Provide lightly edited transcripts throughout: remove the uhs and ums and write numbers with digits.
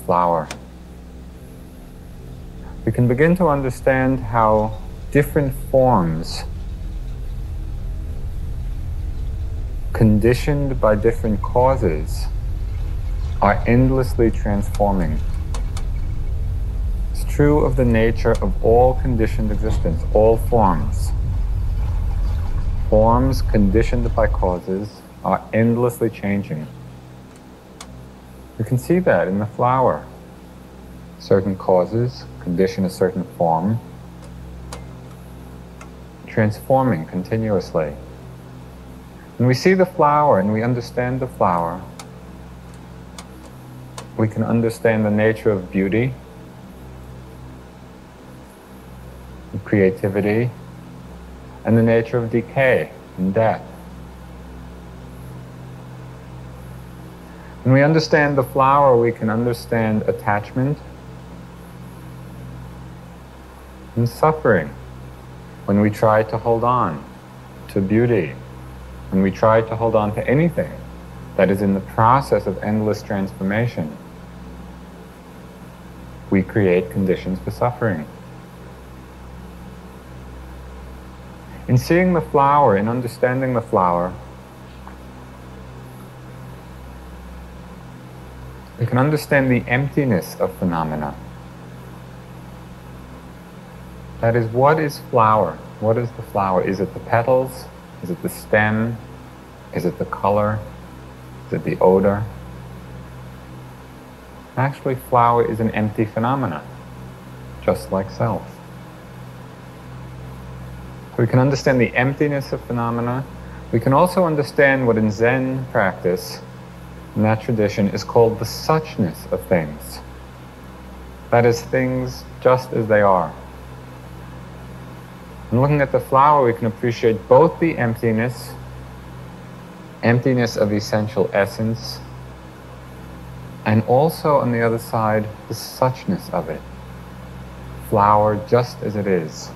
flower, we can begin to understand how different forms, conditioned by different causes, are endlessly transforming. It's true of the nature of all conditioned existence, all forms. Forms conditioned by causes are endlessly changing. You can see that in the flower. Certain causes condition a certain form, transforming continuously. When we see the flower and we understand the flower, we can understand the nature of beauty, and creativity, and the nature of decay and death. When we understand the flower, we can understand attachment and suffering. When we try to hold on to beauty, when we try to hold on to anything that is in the process of endless transformation, we create conditions for suffering. In seeing the flower, in understanding the flower, we can understand the emptiness of phenomena. That is, what is flower? What is the flower? Is it the petals? Is it the stem? Is it the color? Is it the odor? Actually, flower is an empty phenomena, just like self. We can understand the emptiness of phenomena. We can also understand what in Zen practice, in that tradition, is called the suchness of things. That is, things just as they are. And looking at the flower, we can appreciate both the emptiness of essential essence, and also, on the other side, the suchness of it. Flower just as it is.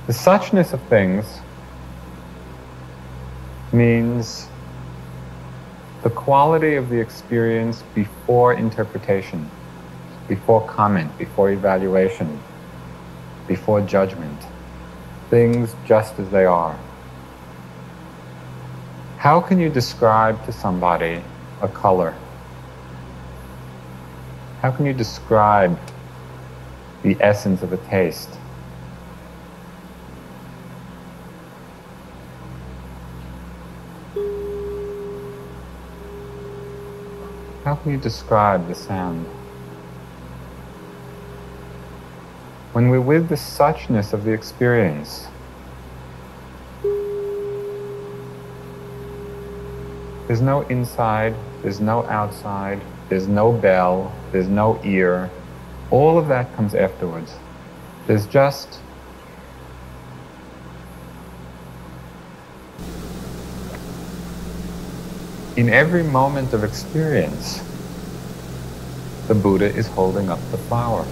The suchness of things means the quality of the experience before interpretation, before comment, before evaluation, before judgment. Things just as they are. How can you describe to somebody a color? How can you describe the essence of a taste? How can you describe the sound? When we're with the suchness of the experience, there's no inside, there's no outside, there's no bell, there's no ear. All of that comes afterwards. There's just in every moment of experience, the Buddha is holding up the flower.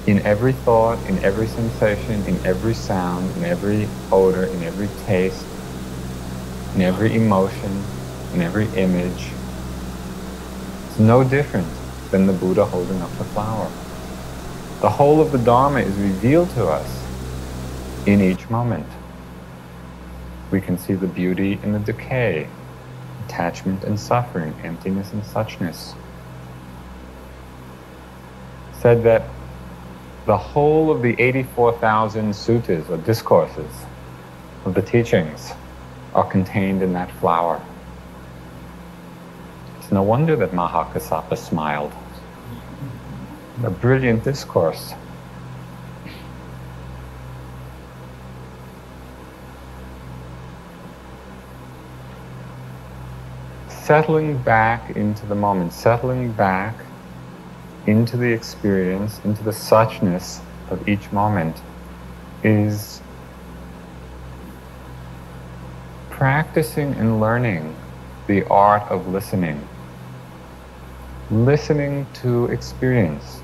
In every thought, in every sensation, in every sound, in every odor, in every taste, in every emotion, in every image, it's no different than the Buddha holding up the flower. The whole of the Dharma is revealed to us in each moment. We can see the beauty and the decay, attachment and suffering, emptiness and suchness. Said that the whole of the 84,000 suttas or discourses of the teachings are contained in that flower. It's no wonder that Mahakassapa smiled. A brilliant discourse. Settling back into the moment, settling back into the experience, into the suchness of each moment, is practicing and learning the art of listening. Listening to experience,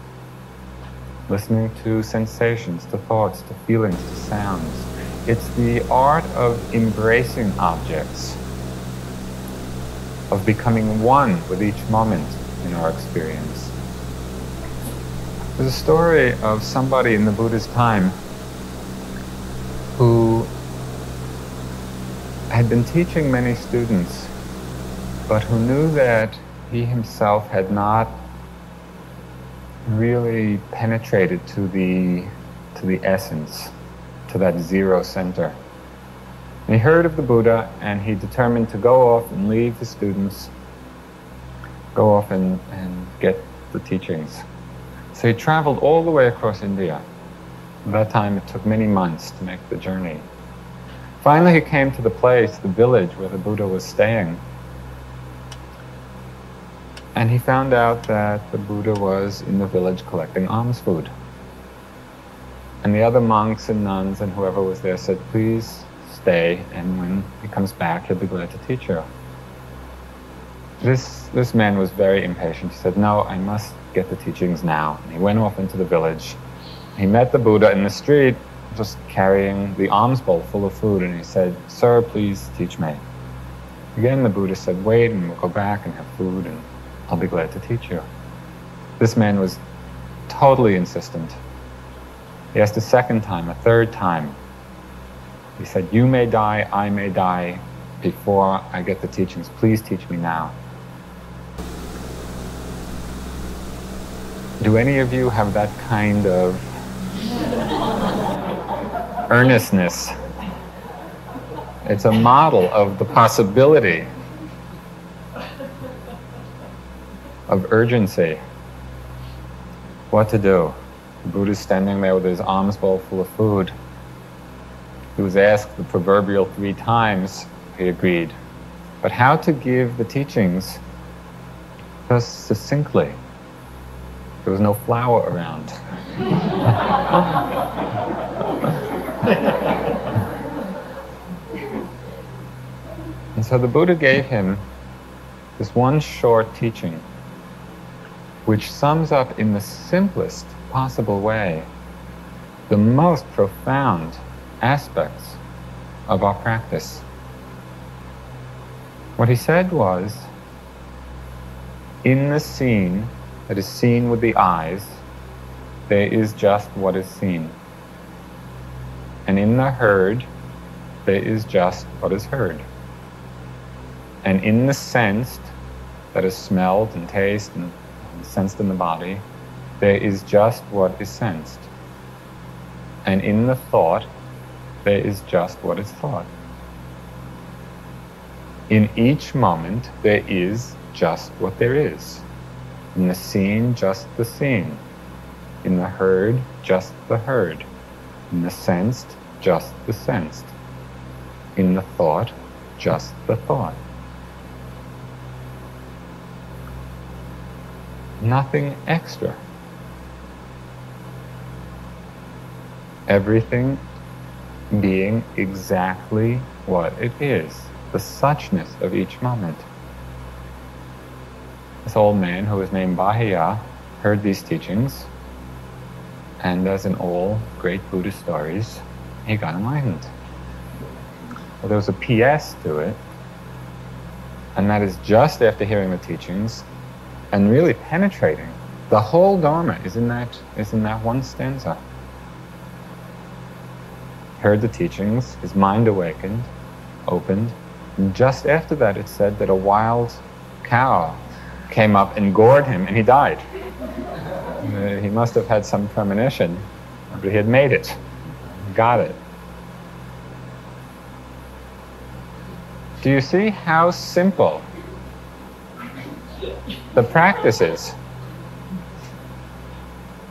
listening to sensations, to thoughts, to feelings, to sounds. It's the art of embracing objects, of becoming one with each moment in our experience. There's a story of somebody in the Buddha's time who had been teaching many students, but who knew that he himself had not really penetrated to the essence, to that zero center. And he heard of the Buddha, and he determined to go off and leave the students, go off and get the teachings. So he traveled all the way across India. At that time it took many months to make the journey. Finally he came to the place, the village where the Buddha was staying. And he found out that the Buddha was in the village collecting alms food. And the other monks and nuns and whoever was there said, please stay, and when he comes back he'll be glad to teach you. This man was very impatient. He said, no, I must get the teachings now. And he went off into the village. He met the Buddha in the street, just carrying the alms bowl full of food, and he said, sir, please teach me. Again, the Buddha said, wait, and we'll go back and have food, and I'll be glad to teach you. This man was totally insistent. He asked a second time, a third time. He said, you may die, I may die, before I get the teachings. Please teach me now. Do any of you have that kind of earnestness? It's a model of the possibility of urgency. What to do? The Buddha's standing there with his alms bowl full of food. He was asked the proverbial 3 times. He agreed. But how to give the teachings just succinctly? There was no flour around. And so the Buddha gave him this one short teaching, which sums up in the simplest possible way the most profound aspects of our practice. What he said was, in the scene that is seen with the eyes, there is just what is seen. And in the herd, there is just what is heard. And in the sensed, that is smelled and tasted and sensed in the body, there is just what is sensed. And in the thought, there is just what is thought. In each moment, there is just what there is. In the seen, just the seen. In the heard, just the heard. In the sensed, just the sensed. In the thought, just the thought. Nothing extra. Everything being exactly what it is, the suchness of each moment. This old man, who was named Bahia, heard these teachings, and as in all great Buddhist stories, he got enlightened. Well, there was a PS to it, and that is just after hearing the teachings and really penetrating. The whole Dharma is in that one stanza. Heard the teachings, his mind awakened, opened, and just after that it said that a wild cow came up and gored him, and he died. He must have had some premonition, but he had made it, got it. Do you see how simple the practice is?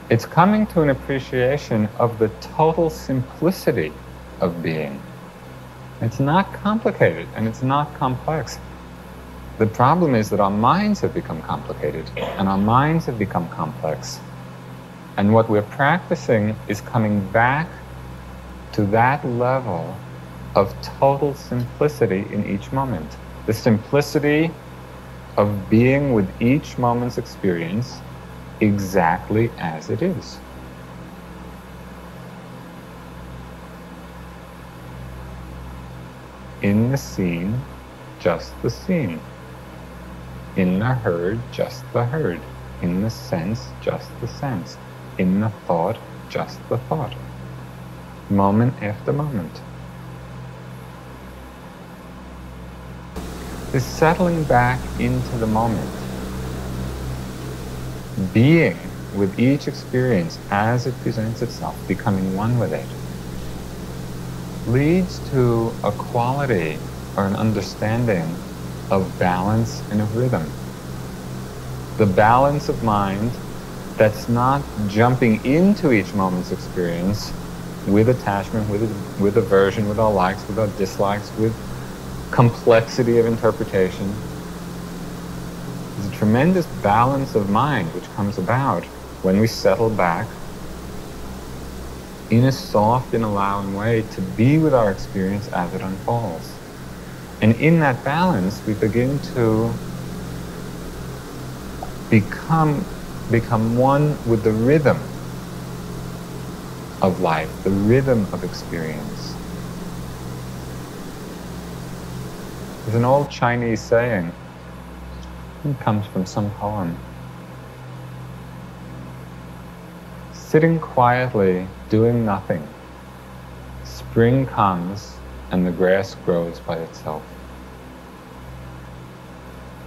It's coming to an appreciation of the total simplicity of being. It's not complicated and it's not complex. The problem is that our minds have become complicated and our minds have become complex. And what we're practicing is coming back to that level of total simplicity in each moment. The simplicity of being with each moment's experience exactly as it is. In the seen, just the seen. In the heard, just the heard. In the sense, just the sensed. in the thought, just the thought, moment after moment. This settling back into the moment, being with each experience as it presents itself, becoming one with it, leads to a quality or an understanding of balance and of rhythm. The balance of mind that's not jumping into each moment's experience with attachment, with aversion, with our likes, with our dislikes, with complexity of interpretation. There's a tremendous balance of mind which comes about when we settle back in a soft and allowing way to be with our experience as it unfolds. And in that balance, we begin to become one with the rhythm of life, the rhythm of experience. There's an old Chinese saying, it comes from some poem. Sitting quietly, doing nothing, spring comes and the grass grows by itself.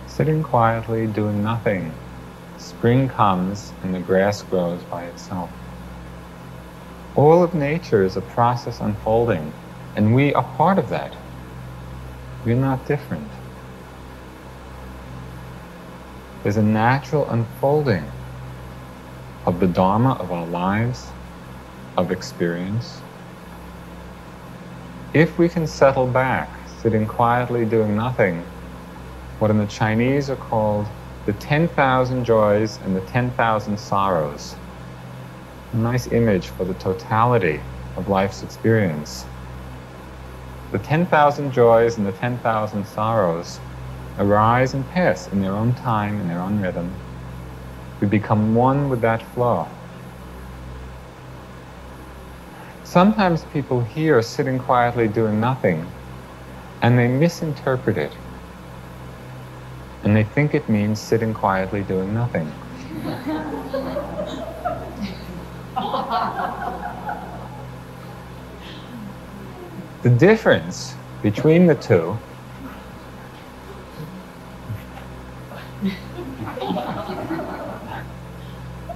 Sitting quietly, doing nothing, spring comes and the grass grows by itself. All of nature is a process unfolding, and we are part of that. We're not different. There's a natural unfolding of the Dharma of our lives, of experience. If we can settle back, sitting quietly doing nothing, what in the Chinese are called the 10,000 joys and the 10,000 sorrows. A nice image for the totality of life's experience. The 10,000 joys and the 10,000 sorrows arise and pass in their own time, in their own rhythm. We become one with that flow. Sometimes people hear sitting quietly doing nothing, and they misinterpret it. And they think it means sitting quietly doing nothing. The difference between the two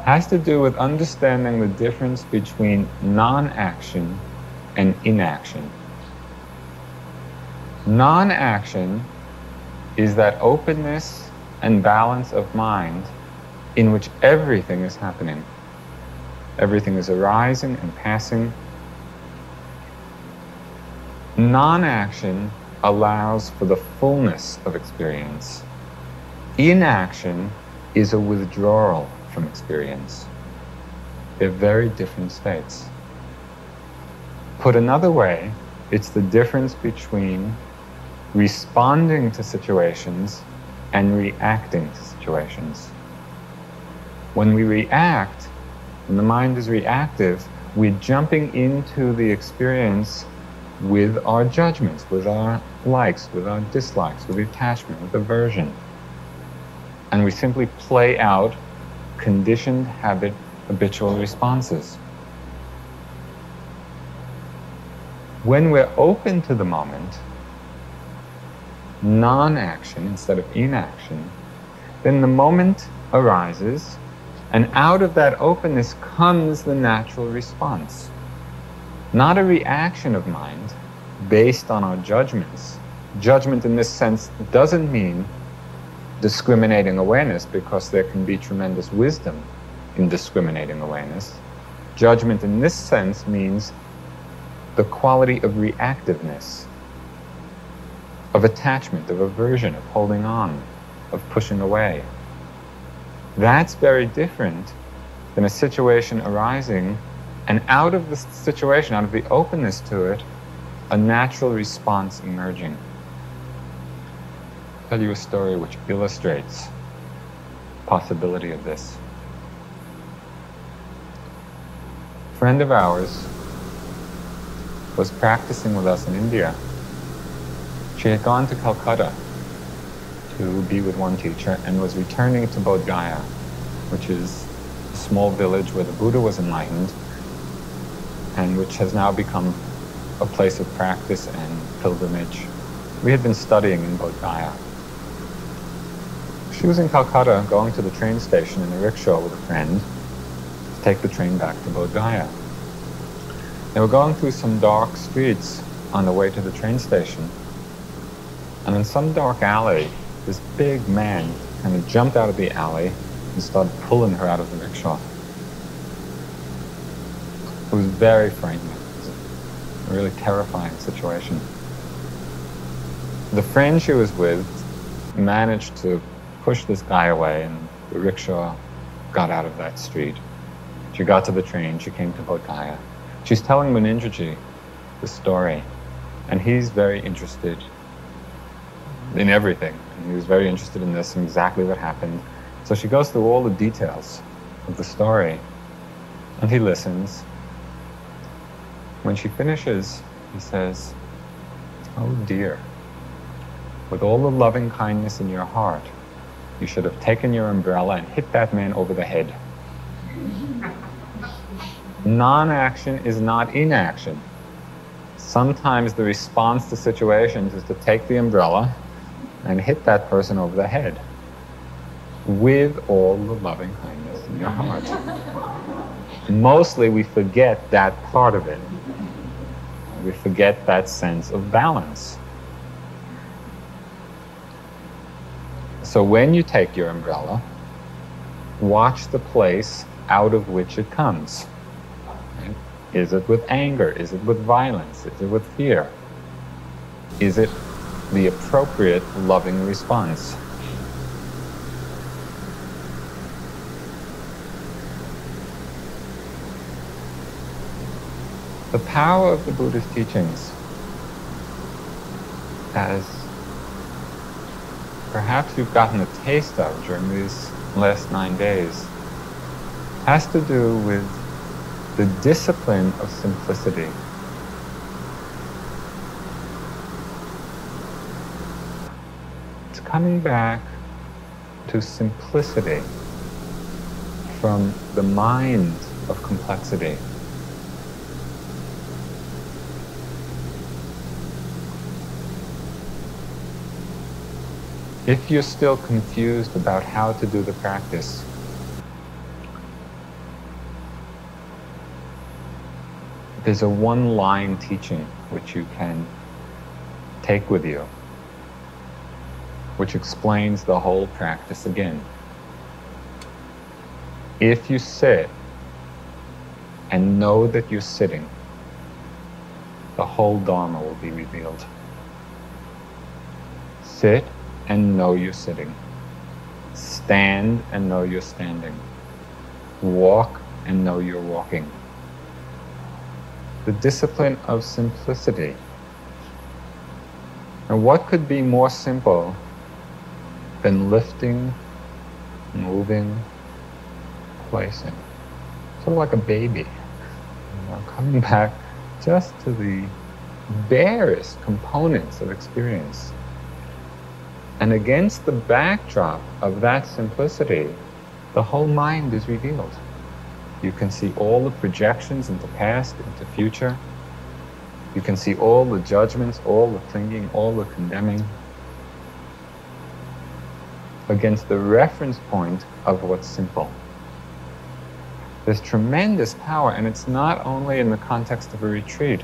has to do with understanding the difference between non-action and inaction. Non-action is that openness and balance of mind in which everything is happening. Everything is arising and passing. Non-action allows for the fullness of experience. Inaction is a withdrawal from experience. They're very different states. Put another way, it's the difference between responding to situations and reacting to situations. When we react, when the mind is reactive, we're jumping into the experience with our judgments, with our likes, with our dislikes, with attachment, with aversion. And we simply play out conditioned habitual responses. When we're open to the moment, non-action instead of inaction, then the moment arises, and out of that openness comes the natural response. Not a reaction of mind based on our judgments. Judgment in this sense doesn't mean discriminating awareness, because there can be tremendous wisdom in discriminating awareness. Judgment in this sense means the quality of reactiveness, of attachment, of aversion, of holding on, of pushing away. That's very different than a situation arising, and out of the situation, out of the openness to it, a natural response emerging. I'll tell you a story which illustrates the possibility of this. A friend of ours was practicing with us in India. She had gone to Calcutta to be with one teacher and was returning to Bodh Gaya, which is a small village where the Buddha was enlightened, and which has now become a place of practice and pilgrimage. We had been studying in Bodh Gaya. She was in Calcutta, going to the train station in a rickshaw with a friend to take the train back to Bodh Gaya. They were going through some dark streets on the way to the train station, and in some dark alley, this big man kind of jumped out of the alley and started pulling her out of the rickshaw. It was very frightening. It was a really terrifying situation. The friend she was with managed to push this guy away, and the rickshaw got out of that street. She got to the train, she came to Bodh Gaya. She's telling Munindraji the story, and he's very interested in everything. And he was very interested in this and exactly what happened. So she goes through all the details of the story, and he listens. When she finishes, he says, "Oh dear, with all the loving kindness in your heart, you should have taken your umbrella and hit that man over the head." Non-action is not inaction. Sometimes the response to situations is to take the umbrella and hit that person over the head with all the loving kindness in your heart. Mostly we forget that part of it. We forget that sense of balance. So when you take your umbrella, watch the place out of which it comes. Right? Is it with anger? Is it with violence? Is it with fear? Is it the appropriate loving response? The power of the Buddha's teachings, as perhaps you've gotten a taste of during these last 9 days, has to do with the discipline of simplicity. It's coming back to simplicity from the mind of complexity. If you're still confused about how to do the practice, there's a one-line teaching which you can take with you, which explains the whole practice again. If you sit and know that you're sitting, the whole Dharma will be revealed. Sit and know you're sitting. Stand and know you're standing. Walk and know you're walking. The discipline of simplicity. And what could be more simple than lifting, moving, placing? Sort of like a baby. Coming back just to the barest components of experience. And against the backdrop of that simplicity, the whole mind is revealed. You can see all the projections into past, into future. You can see all the judgments, all the clinging, all the condemning, against the reference point of what's simple. There's tremendous power, and it's not only in the context of a retreat.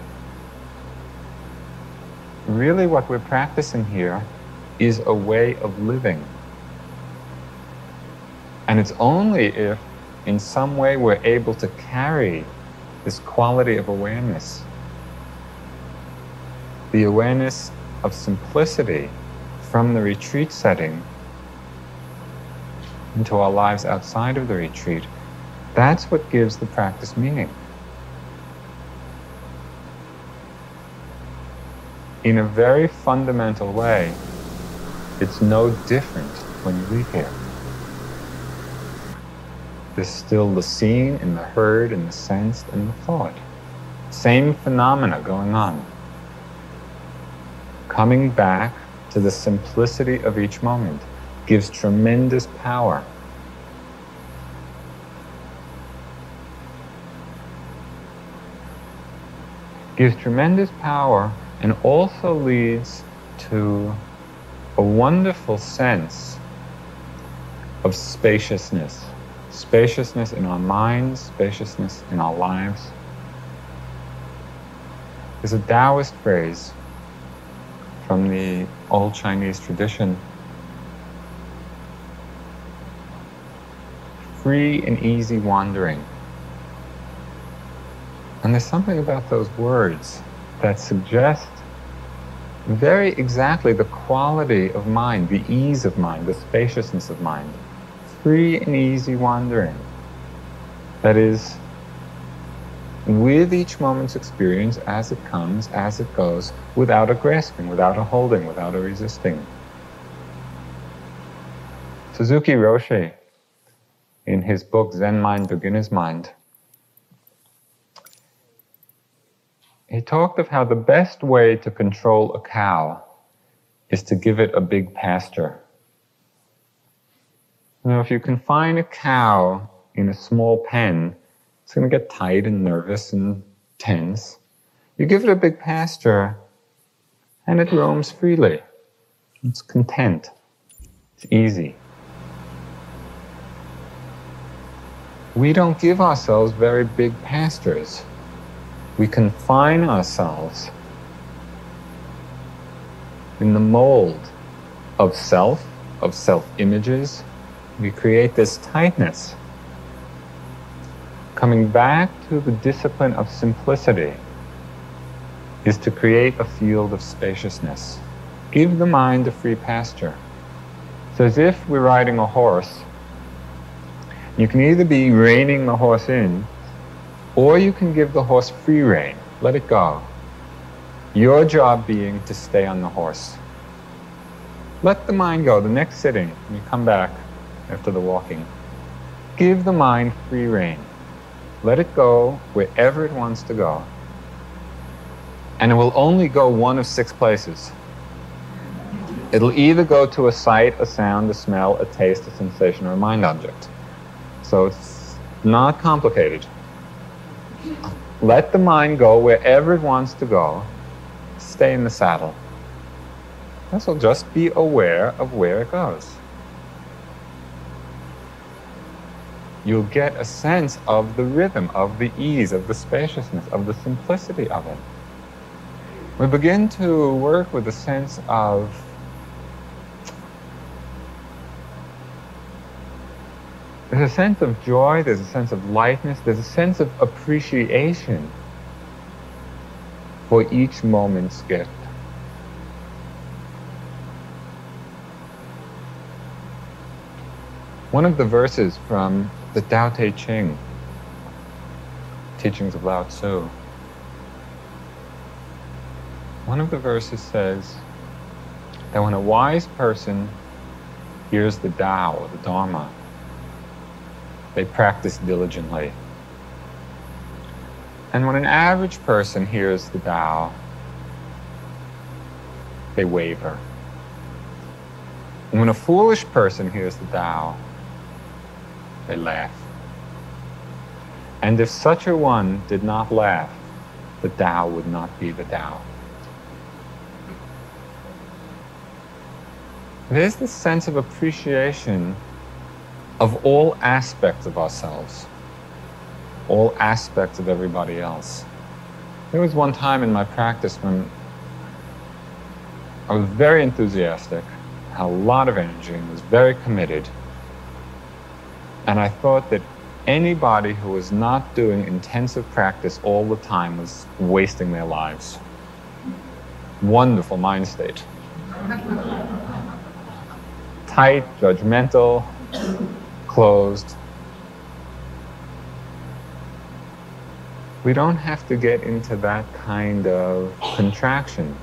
Really what we're practicing here is a way of living. And it's only if in some way we're able to carry this quality of awareness, the awareness of simplicity from the retreat setting into our lives outside of the retreat. That's what gives the practice meaning. In a very fundamental way, it's no different when you leave here. There's still the seen and the heard and the sensed and the thought. Same phenomena going on. Coming back to the simplicity of each moment gives tremendous power. gives tremendous power and also leads to a wonderful sense of spaciousness. Spaciousness in our minds, spaciousness in our lives. There's a Taoist phrase from the old Chinese tradition: free and easy wandering. And there's something about those words that suggest very exactly the quality of mind, the ease of mind, the spaciousness of mind. Free and easy wandering. That is, with each moment's experience as it comes, as it goes, without a grasping, without a holding, without a resisting. Suzuki Roshi, in his book Zen Mind, Beginner's Mind, he talked of how the best way to control a cow is to give it a big pasture. You know, if you confine a cow in a small pen, it's going to get tight and nervous and tense. You give it a big pasture, and it roams freely. It's content. It's easy. We don't give ourselves very big pastures. We confine ourselves in the mold of self-images. We create this tightness. Coming back to the discipline of simplicity is to create a field of spaciousness. Give the mind a free pasture. It's as if we're riding a horse. You can either be reining the horse in, or you can give the horse free rein. Let it go. Your job being to stay on the horse. Let the mind go. The next sitting, when you come back after the walking, give the mind free rein. Let it go wherever it wants to go. And it will only go one of 6 places. It'll either go to a sight, a sound, a smell, a taste, a sensation, or a mind object. So it's not complicated. Let the mind go wherever it wants to go. Stay in the saddle. So just be aware of where it goes. You'll get a sense of the rhythm, of the ease, of the spaciousness, of the simplicity of it. We begin to work with a sense of there's a sense of joy, there's a sense of lightness, there's a sense of appreciation for each moment's gift. One of the verses from the Tao Te Ching, teachings of Lao Tzu, one of the verses says that when a wise person hears the Tao or the Dharma, they practice diligently. And when an average person hears the Tao, they waver. And when a foolish person hears the Tao, they laugh. And if such a one did not laugh, the Tao would not be the Tao. There's this sense of appreciation of all aspects of ourselves, all aspects of everybody else. There was one time in my practice when I was very enthusiastic, had a lot of energy, and was very committed. And I thought that anybody who was not doing intensive practice all the time was wasting their lives. Wonderful mind state. Tight, judgmental, closed. We don't have to get into that kind of contraction.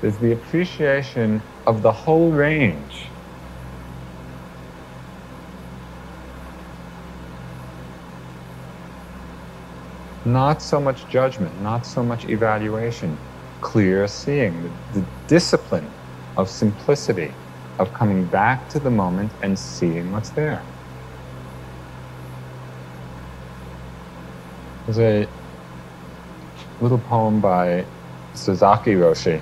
There's the appreciation of the whole range. Not so much judgment, not so much evaluation, clear seeing, the discipline of simplicity, of coming back to the moment and seeing what's there. There's a little poem by Suzaki Roshi.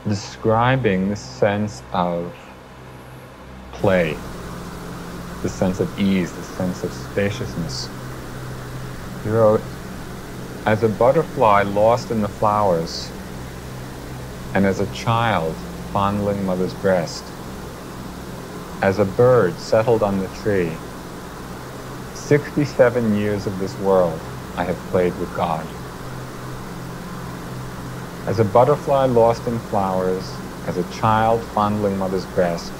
Describing this sense of play, the sense of ease, the sense of spaciousness. He wrote, "As a butterfly lost in the flowers, and as a child fondling mother's breast, as a bird settled on the tree, 67 years of this world I have played with God. As a butterfly lost in flowers, as a child fondling mother's breast,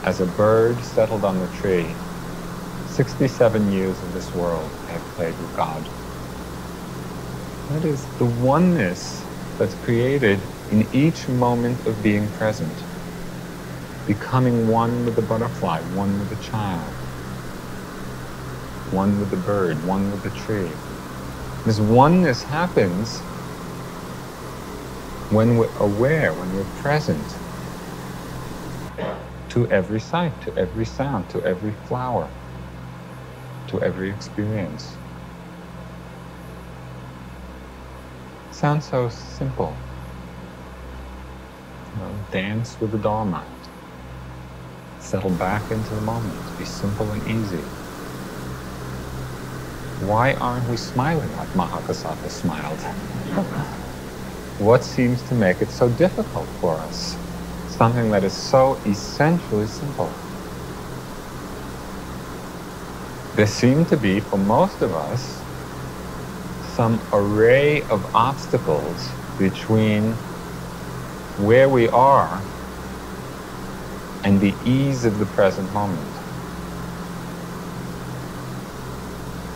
as a bird settled on the tree, 67 years of this world I have played with God." That is the oneness that's created in each moment of being present. Becoming one with the butterfly, one with the child, one with the bird, one with the tree. This oneness happens when we're aware, when we're present to every sight, to every sound, to every flower, to every experience. Sounds so simple. Dance with the Dharma. Settle back into the moment. Be simple and easy. Why aren't we smiling like Mahakasapa smiled? What seems to make it so difficult for us? Something that is so essentially simple. There seem to be, for most of us, some array of obstacles between where we are and the ease of the present moment.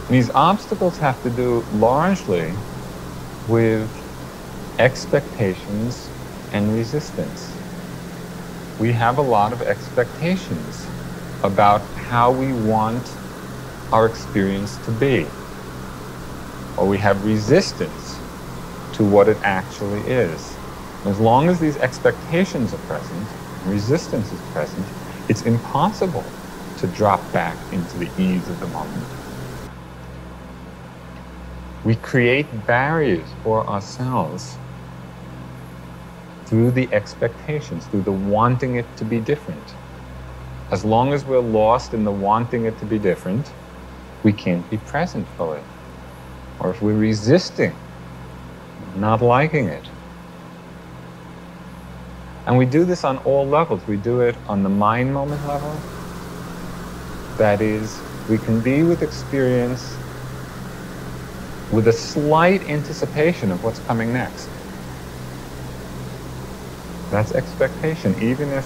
These obstacles have to do largely with expectations and resistance. We have a lot of expectations about how we want our experience to be, or we have resistance to what it actually is. As long as these expectations are present, resistance is present, it's impossible to drop back into the ease of the moment. We create barriers for ourselves through the expectations, through the wanting it to be different. As long as we're lost in the wanting it to be different, we can't be present for it. Or if we're resisting, not liking it. And we do this on all levels. We do it on the mind moment level. That is, we can be with experience with a slight anticipation of what's coming next. That's expectation. Even if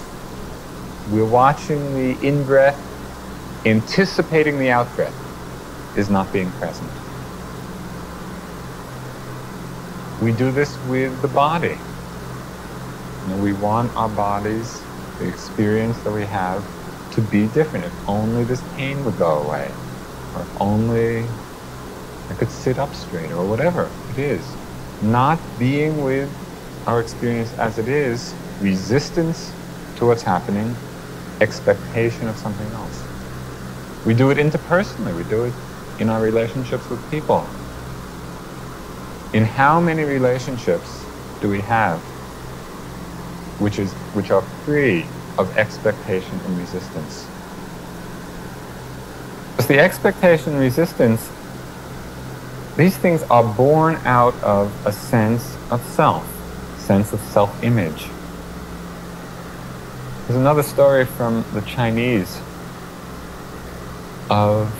we're watching the in-breath, anticipating the out-breath is not being present. We do this with the body. We want our bodies, the experience that we have, to be different. If only this pain would go away, or if only I could sit up straight, or whatever it is. Not being with our experience as it is, resistance to what's happening, expectation of something else. We do it interpersonally. We do it in our relationships with people. In how many relationships do we have which are free of expectation and resistance? Because the expectation and resistance, these things are born out of a sense of self, sense of self-image. There's another story from the Chinese of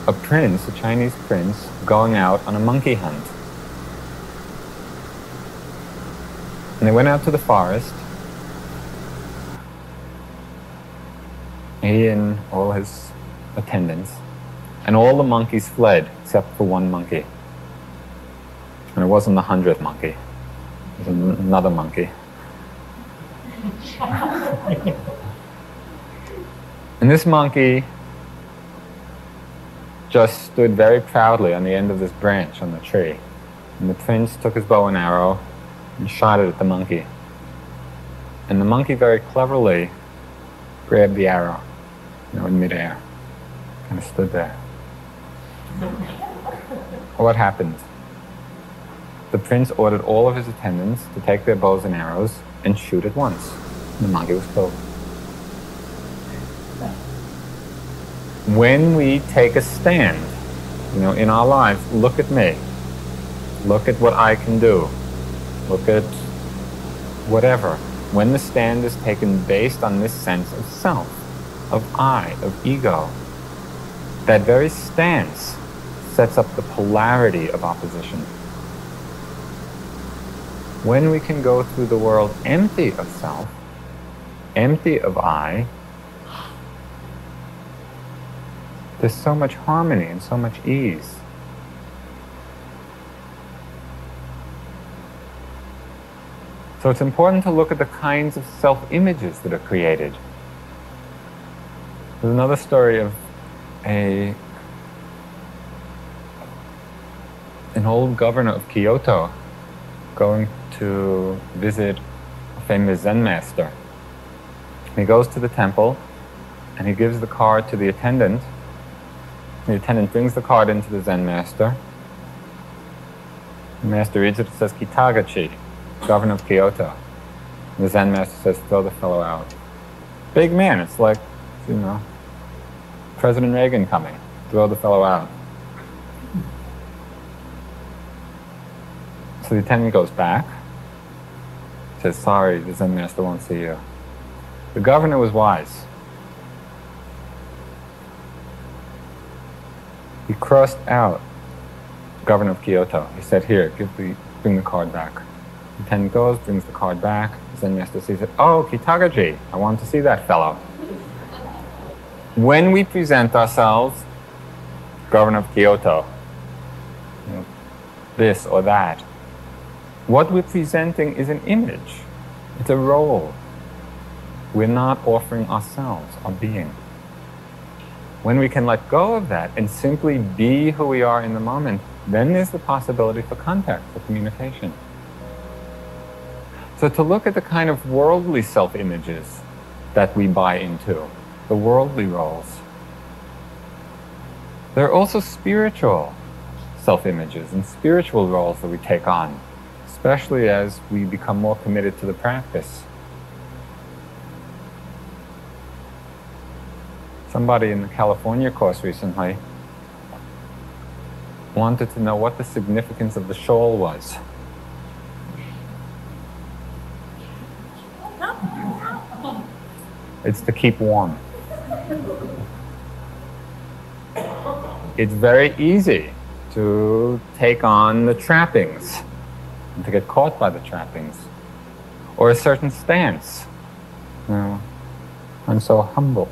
a prince, a Chinese prince, going out on a monkey hunt. And they went out to the forest. He and all his attendants. And all the monkeys fled, except for one monkey. And it wasn't the 100th monkey. It was another monkey. And this monkey just stood very proudly on the end of this branch on the tree. And the prince took his bow and arrow and shot it at the monkey. And the monkey very cleverly grabbed the arrow, in midair, kind of stood there. What happened? The prince ordered all of his attendants to take their bows and arrows and shoot at once. The monkey was killed. When we take a stand, in our lives, look at me. Look at what I can do. Look at whatever. When the stand is taken based on this sense of self, of I, of ego, that very stance sets up the polarity of opposition. When we can go through the world empty of self, empty of I, there's so much harmony and so much ease. So it's important to look at the kinds of self-images that are created. There's another story of an old governor of Kyoto going to visit a famous Zen master. He goes to the temple and he gives the card to the attendant. The attendant brings the card into the Zen master. The master reads it, it says, Kitagachi, governor of Kyoto. And the Zen master says, throw the fellow out. Big man, it's like, President Reagan coming. Throw the fellow out. So the attendant goes back, says, sorry, the Zen master won't see you. The governor was wise. He crossed out governor of Kyoto. He said, here, bring the card back. The attendant goes, brings the card back. The Zen master sees it. Oh, Kitagaji, I want to see that fellow. When we present ourselves, governor of Kyoto, this or that, what we're presenting is an image. It's a role. We're not offering ourselves, our being. When we can let go of that and simply be who we are in the moment, then there's the possibility for contact, for communication. So to look at the kind of worldly self-images that we buy into, the worldly roles. There are also spiritual self-images and spiritual roles that we take on, especially as we become more committed to the practice. Somebody in the California course recently wanted to know what the significance of the shawl was. It's to keep warm. It's very easy to take on the trappings and to get caught by the trappings, or a certain stance. I'm so humble.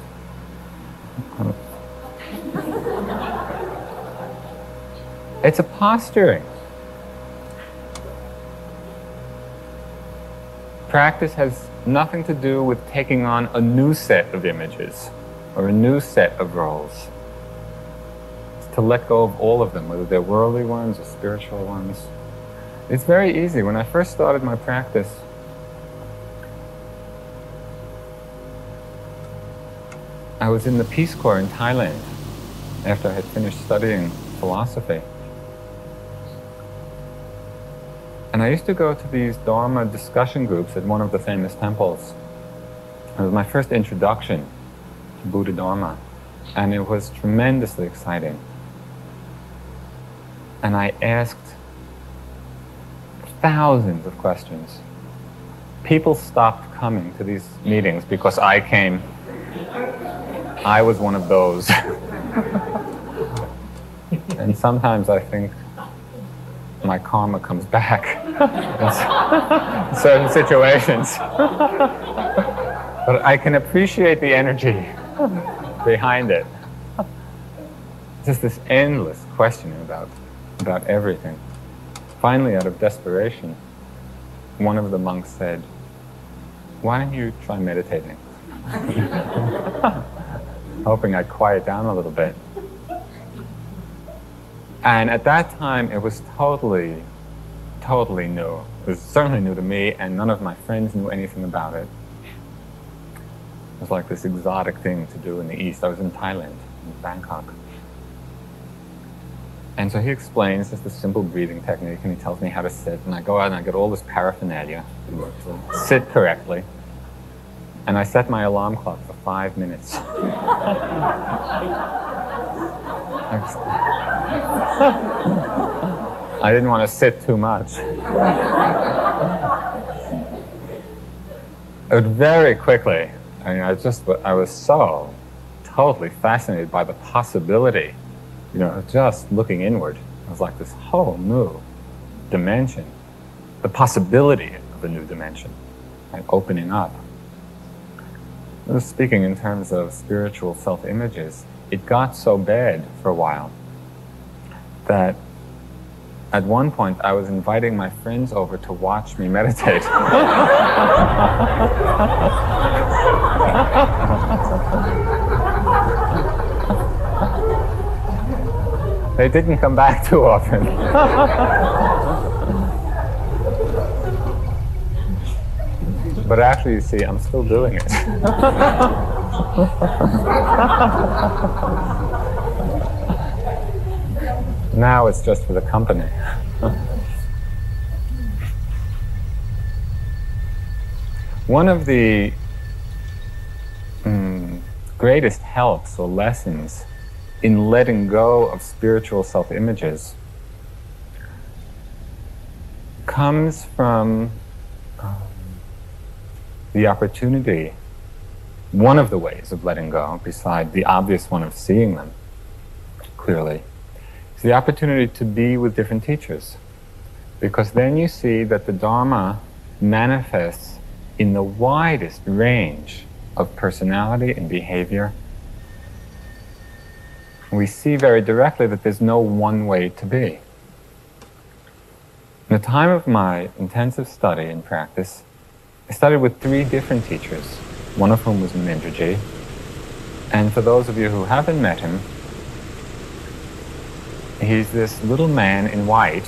It's a posturing. Practice has nothing to do with taking on a new set of images or a new set of roles. It's to let go of all of them, whether they're worldly ones or spiritual ones. It's very easy. When I first started my practice, I was in the Peace Corps in Thailand after I had finished studying philosophy. And I used to go to these Dharma discussion groups at one of the famous temples. It was my first introduction to Buddha Dharma, and it was tremendously exciting. And I asked thousands of questions. People stopped coming to these meetings because I came. I was one of those. And sometimes I think my karma comes back in certain situations. But I can appreciate the energy behind it. Just this endless questioning about everything. Finally, out of desperation, one of the monks said, "Why don't you try meditating?" Hoping I'd quiet down a little bit. And at that time, it was totally new. It was certainly new to me, and none of my friends knew anything about it. It was like this exotic thing to do in the East. I was in Thailand, in Bangkok. And so he explains just a simple breathing technique, and he tells me how to sit, and I go out and I get all this paraphernalia to sit correctly. And I set my alarm clock for 5 minutes. I didn't want to sit too much. But very quickly, I was so totally fascinated by the possibility, just looking inward. It was like this whole new dimension, the possibility of a new dimension, and opening up. I was speaking in terms of spiritual self-images. It got so bad for a while that at one point I was inviting my friends over to watch me meditate. They didn't come back too often. But actually, you see, I'm still doing it. Now it's just for the company. One of the greatest helps or lessons in letting go of spiritual self-images comes from the opportunity, one of the ways of letting go, beside the obvious one of seeing them clearly, is the opportunity to be with different teachers. Because then you see that the Dharma manifests in the widest range of personality and behavior. We see very directly that there's no one way to be. In the time of my intensive study and practice, I studied with 3 different teachers, one of whom was Mindraji. And for those of you who haven't met him, he's this little man in white